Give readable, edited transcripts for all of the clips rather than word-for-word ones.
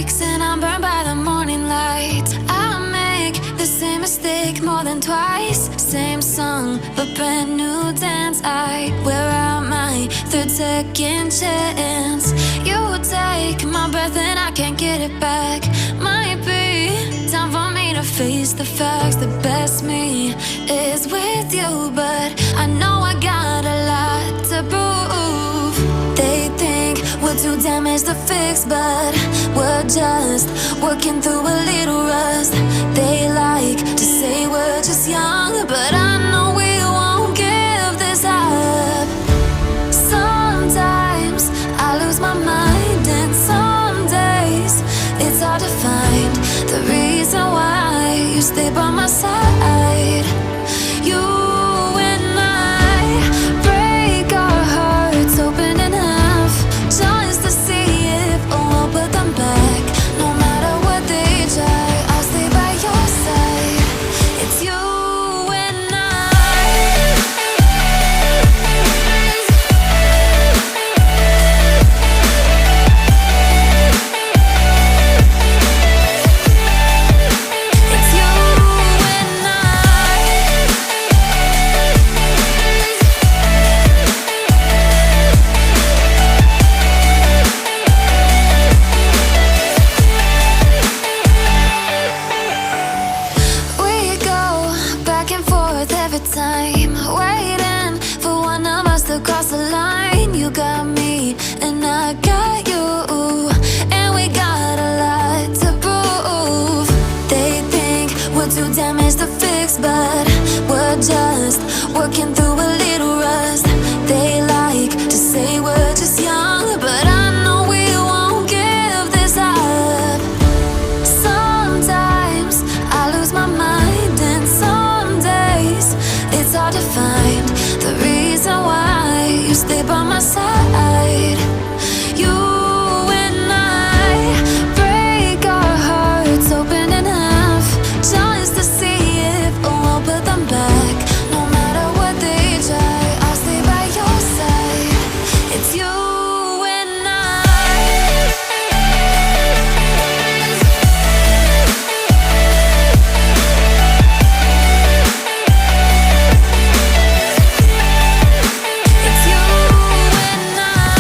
breaks and I'm burned by the morning light. I make the same mistake more than twice. Same song, but brand new dance. I wear out my third second chance. You take my breath and I can't get it back. Might be time for me to face the facts. The best me is with you, but I know I got a lot to prove. They think we're too damaged to fix, but we're just working through a little rust. They like to say we're just young, but I know we won't give this up. Sometimes I lose my mind, and some days it's hard to find the reason why you stay by my side. You and I break our hearts open in half, just to see if we'll put them back. No matter what they try, I'll stay by your side. It's you and I. It's you and I. We go back and forth every time, waiting for one of us to cross the line. You got me and I got you, and we got a lot to prove. They think we're too damaged to fix, but we're just working through a little rust. They like to say we're just young, but I know we won't give this up. Sometimes I lose my mind, and some days it's hard to find the reason why you stay by my side. You and I break our hearts open in half, just to see if we'll put them back. No matter what they try, I'll stay by your side. It's you and I. It's you and I. It's you and I.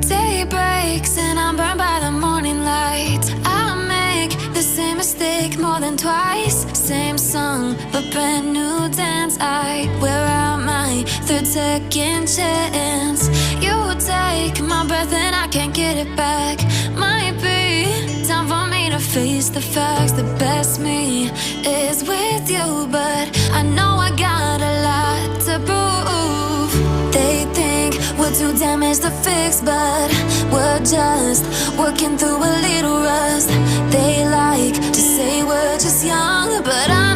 Day breaks and I'm burned by the morning light. I make the same mistake more than twice. Same song, but brand new dance. I wear out my third second chance. You take my breath and I can't get it back. Might be time for me to face the facts. The best me is with you, but I know I got a lot to prove. They think we're too damaged to fix, but we're just working through a little rust. They like to say we're just young, but I